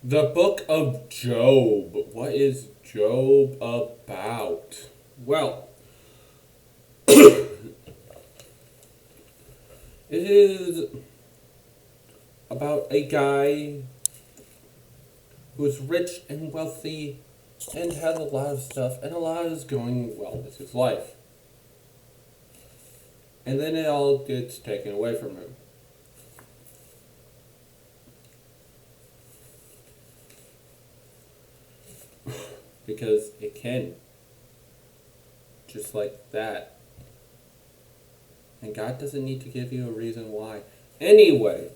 The book of Job. What is Job about? Well, it is about a guy who's rich and wealthy and has a lot of stuff and a lot is going well with his life. And then it all gets taken away from him. Because it can. Just like that. And God doesn't need to give you a reason why. Anyway.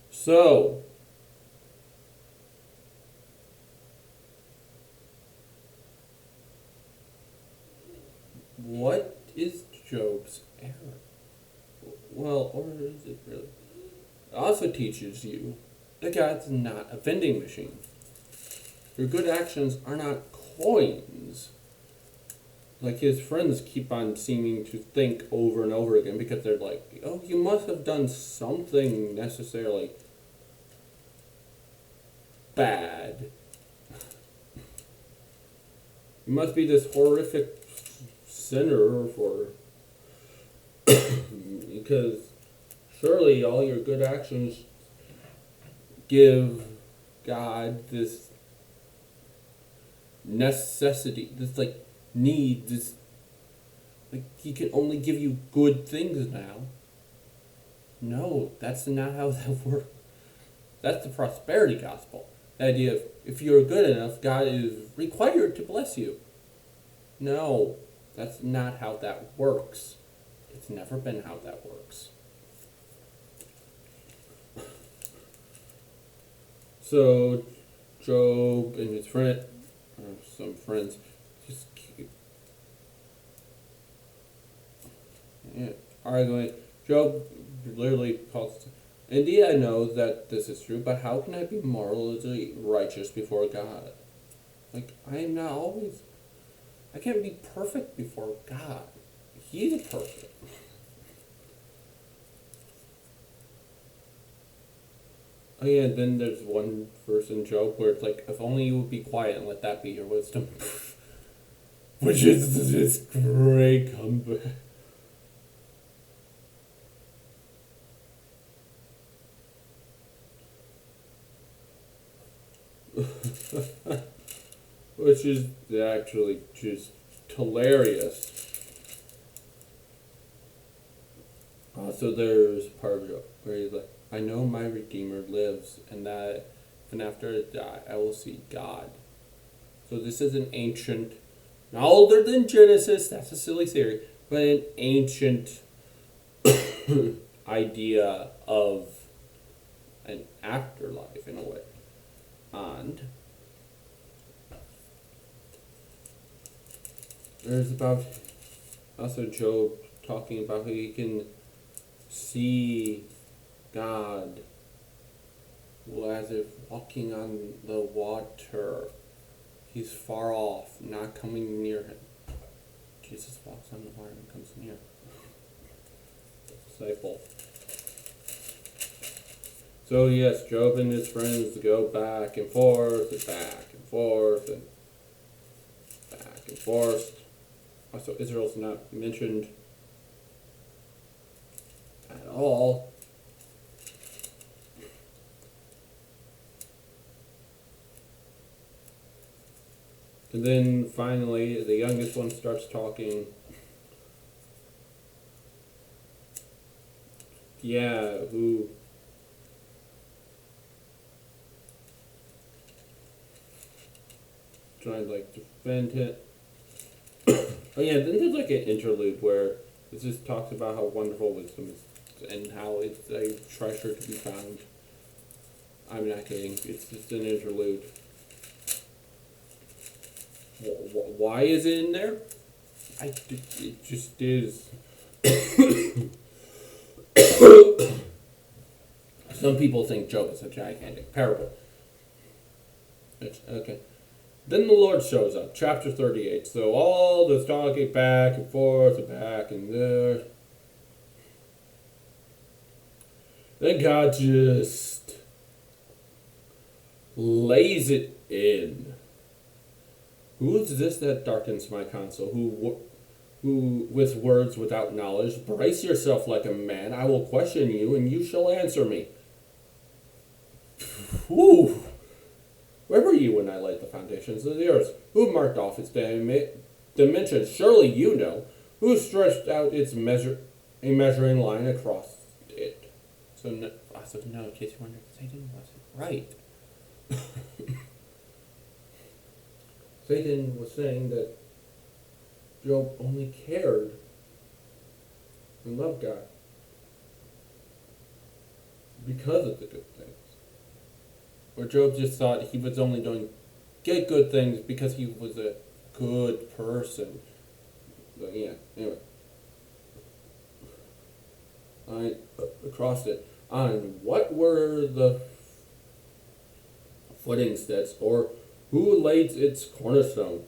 So. What is Job's error? Well, or is it really? It also teaches you that God's not a vending machine. Your good actions are not coins. Like his friends keep on seeming to think over and over again because they're like, oh, you must have done something necessarily bad. You must be this horrific sinner for because surely all your good actions give God this necessity, this like need, this like he can only give you good things now. No, that's not how that works. That's the prosperity gospel. The idea of if you're good enough, God is required to bless you. No, that's not how that works. It's never been how that works. So, Job and his friend, or some friends, just keep arguing. Job literally calls, indeed I know that this is true, but how can I be morally righteous before God? Like, I am not always, I can't be perfect before God. He's perfect. Oh yeah, and then there's one verse in Job where it's like, if only you would be quiet and let that be your wisdom. Which is this great comeback. Which is actually just hilarious. So there's part of it where he's like, I know my Redeemer lives, and that, and after I die, I will see God. So this is an ancient, not older than Genesis, that's a silly theory, but an ancient idea of an afterlife in a way. And there's about also Job talking about how he can see God as if walking on the water. He's far off, not coming near him. Jesus walks on the water and comes near. Disciple. So yes, Job and his friends go back and forth and back and forth and back and forth. Also, Israel's not mentioned at all. And then finally, the youngest one starts talking. Yeah, who... trying to, like, defend him. Oh yeah, then there's, like, an interlude where it just talks about how wonderful wisdom is and how it's a treasure to be found. I'm not kidding. It's just an interlude. Why is it in there? It just is. Some people think Job is a gigantic parable. Okay. Then the Lord shows up, chapter 38. So all this talking back and forth and back and there. Then God just lays it in. Who is this that darkens my counsel? Who with words without knowledge? Brace yourself like a man. I will question you, and you shall answer me. Whew. Where were you when I laid the foundations of the earth? Who marked off its dimensions? Surely you know. Who stretched out a measuring line across it? So no, in case you wonder, Satan wasn't right. Satan was saying that Job only cared and loved God because of the good things. Or Job just thought he was only doing good things because he was a good person. But yeah, anyway. Across it. On what were the footing steps, or who laid its cornerstone?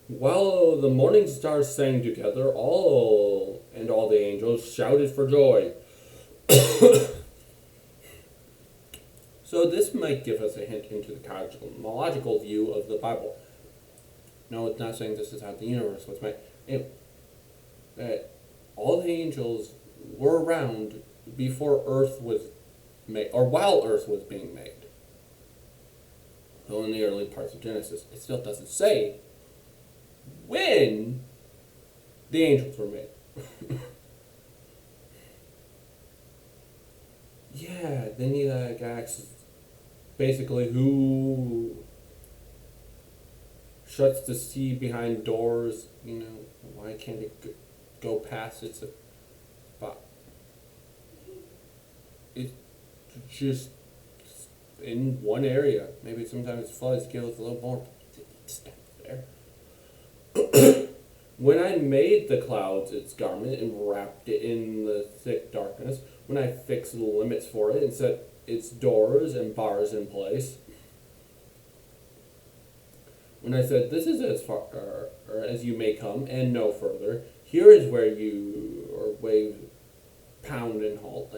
While the morning stars sang together, all the angels shouted for joy. So this might give us a hint into the cosmological view of the Bible. No, it's not saying this is how the universe was made. That all the angels were around before Earth was made, or while Earth was being made. Though in the early parts of Genesis, it still doesn't say when the angels were made. Yeah, then he asks basically who shuts the sea behind doors. Why can't it go past its spot? It's just in one area. Maybe sometimes floods give us a little more. Step there. When I made the clouds its garment and wrapped it in the thick darkness, when I fixed the limits for it and set its doors and bars in place, when I said, this is as far as you may come and no further, here is where you or wave, pound, and halt.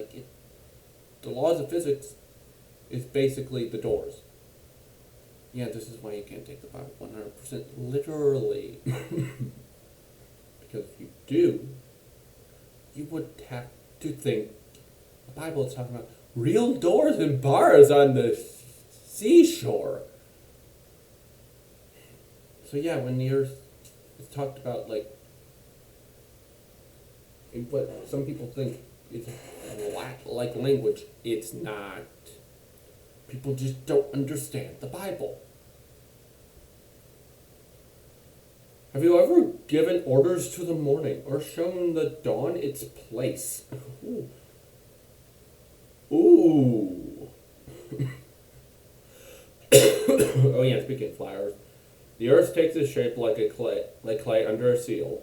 The laws of physics is basically the doors. Yeah, this is why you can't take the Bible 100% literally. Because if you do, you would have to think the Bible is talking about real doors and bars on the seashore. So yeah, when the earth is talked about what some people think is like language, it's not. People just don't understand the Bible. Have you ever given orders to the morning or shown the dawn its place? Ooh. Ooh. Oh yeah, speaking of flowers. The earth takes its shape like clay under a seal.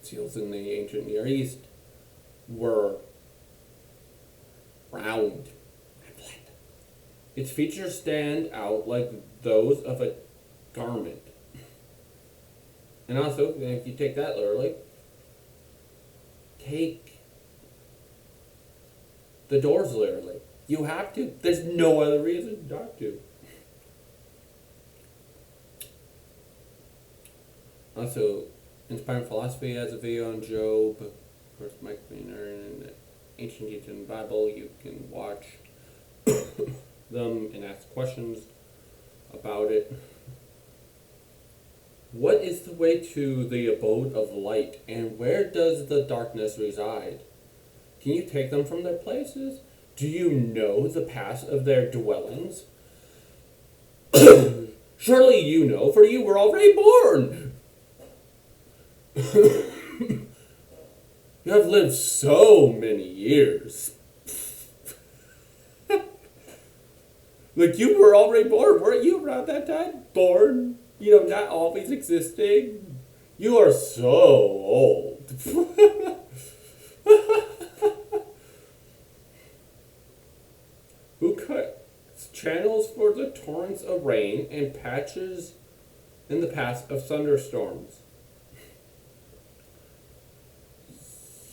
Seals in the ancient Near East were round and flat. Its features stand out like those of a garment. And also, if you take that literally, take the doors literally. You have to. There's no other reason not to. Also, Inspiring Philosophy has a video on Job. Of course, Mike Weiner in the Ancient Egyptian Bible. You can watch them and ask questions about it. What is the way to the abode of light, and where does the darkness reside? Can you take them from their places? Do you know the paths of their dwellings? Surely you know, for you were already born. You have lived so many years. You were already born. Weren't you around that time? Born? Not always existing. You are so old. Who cuts channels for the torrents of rain and patches in the paths of thunderstorms.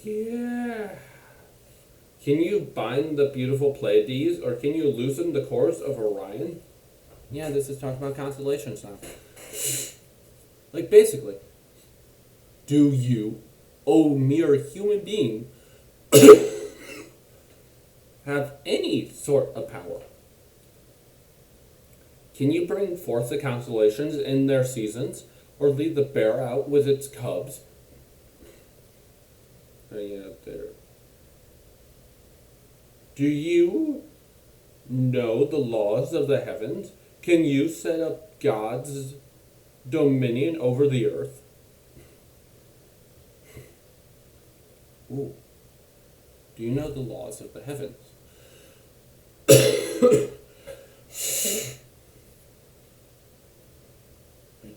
Yeah. Can you bind the beautiful Pleiades, or can you loosen the cords of Orion? Yeah, this is talking about constellations now. Like, basically, do you, O mere human being, have any sort of power? Can you bring forth the constellations in their seasons, or lead the bear out with its cubs? Hanging out there. Do you know the laws of the heavens? Can you set up God's dominion over the earth? Ooh. Do you know the laws of the heavens?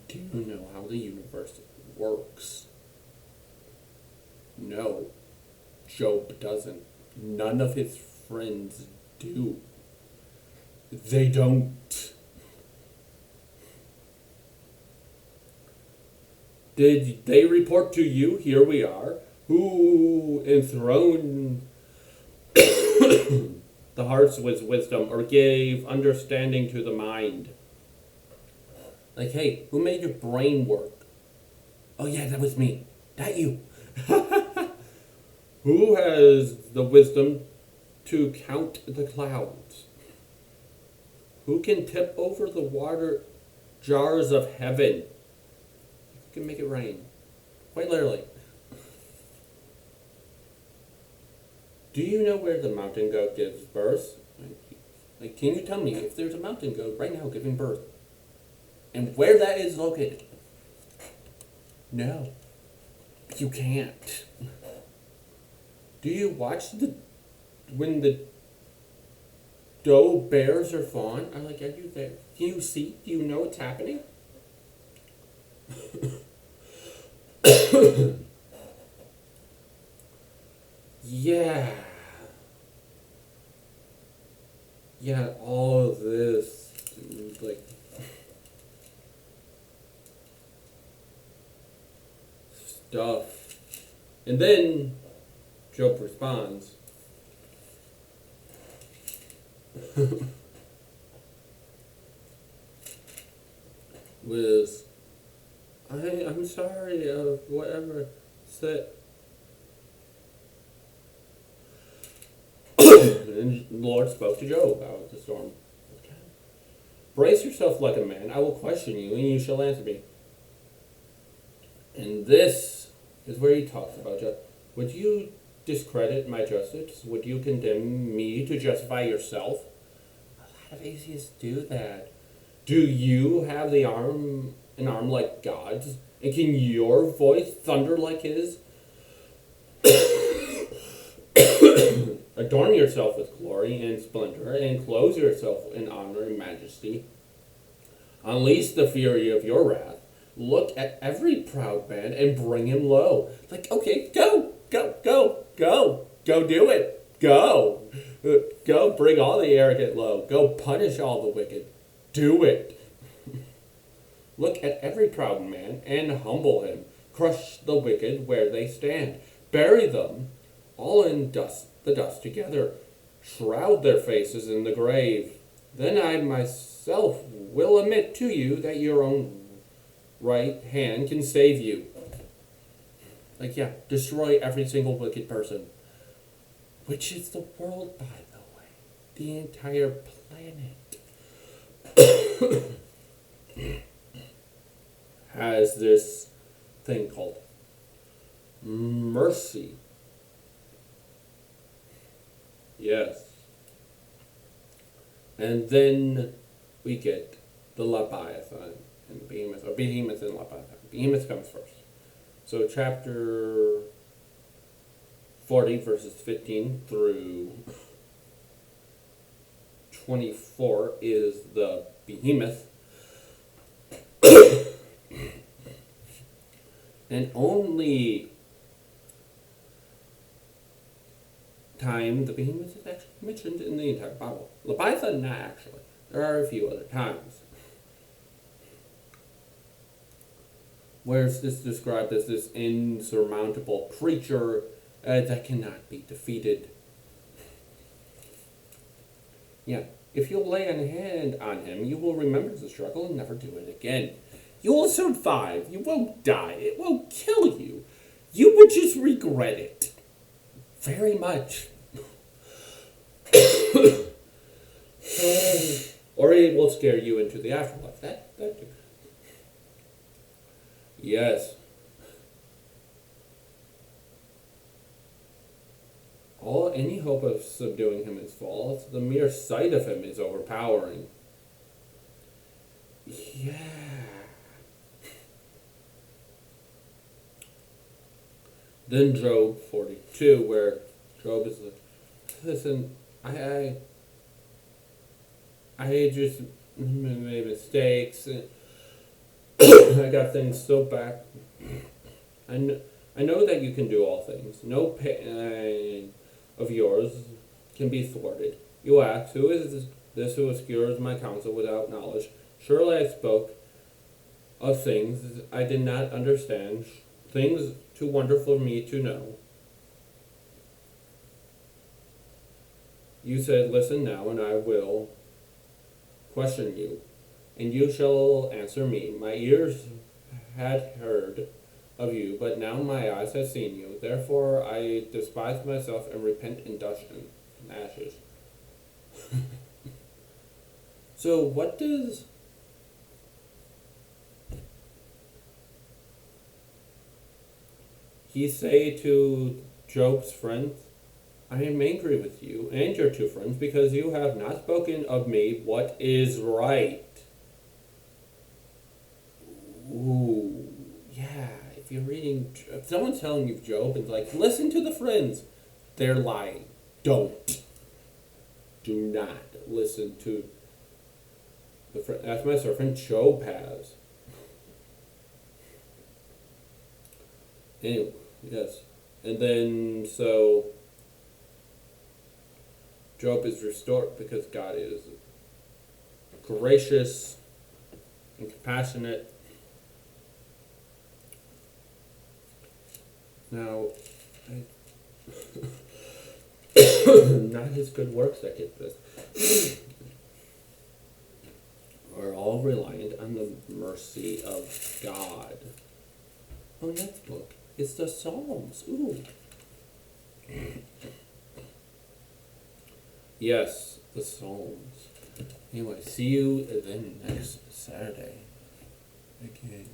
Do you know how the universe works? No, Job doesn't. None of his friends do. They don't. Did they report to you, here we are, who enthroned the hearts with wisdom, or gave understanding to the mind? Like, hey, who made your brain work? Oh yeah, that was me. That you. Who has the wisdom to count the clouds? Who can tip over the water jars of heaven? Who can make it rain? Quite literally. Do you know where the mountain goat gives birth? Like, can you tell me if there's a mountain goat right now giving birth? And where that is located? No. You can't. Do you watch when the doe bears her fawn? Are you there? Can you see? Do you know what's happening? Yeah. Yeah, all of this, like, stuff. And then Job responds. With, I'm sorry, whatever, said. And the Lord spoke to Job about the storm. Brace yourself like a man, I will question you, and you shall answer me. And this is where he talks about Job. Would you discredit my justice? Would you condemn me to justify yourself? A lot of atheists do that. Do you have an arm like God's? And can your voice thunder like his? Adorn yourself with glory and splendor, and clothe yourself in honor and majesty. Unleash the fury of your wrath. Look at every proud man and bring him low. Like, okay, go do it. Go bring all the arrogant low. Go punish all the wicked. Do it. Look at every proud man and humble him. Crush the wicked where they stand. Bury them all in the dust together. Shroud their faces in the grave. Then I myself will admit to you that your own right hand can save you. Like, yeah, destroy every single wicked person. Which is the world, by the way. The entire planet has this thing called mercy. Yes. And then we get the Leviathan and Behemoth, or Behemoth and Leviathan. Behemoth comes first. So chapter 40, verses 15 through 24 is the Behemoth. And only time the Behemoth is actually mentioned in the entire Bible. Leviathan, not actually. There are a few other times where it's just described as this insurmountable creature that cannot be defeated. Yeah, if you'll lay a hand on him, you will remember the struggle and never do it again. You will survive. You won't die. It won't kill you. You would just regret it. Very much. Or it will scare you into the afterlife. That. Yes. Any hope of subduing him is false. The mere sight of him is overpowering. Yeah. Then Job 42, where Job is like, listen, I just made mistakes. I got things so bad. I know that you can do all things. No pain of yours can be thwarted. You ask, who is this who obscures my counsel without knowledge? Surely I spoke of things I did not understand, things too wonderful for me to know. You said, listen now, and I will question you, and you shall answer me. My ears had heard of you, but now my eyes have seen you. Therefore I despise myself and repent in dust and ashes. So what does he say to Job's friends? I am angry with you and your two friends because you have not spoken of me what is right. Ooh, yeah. If you're reading, if someone's telling you Job and like, listen to the friends, they're lying. Don't. Do not listen to the friend. That's my servant Job has. Anyway, yes. And then, so, Job is restored because God is gracious and compassionate. Now, not his good works that get this. We're all reliant on the mercy of God. Oh, next book. It's the Psalms. Ooh. Yes, the Psalms. Anyway, see you then next Saturday. Again.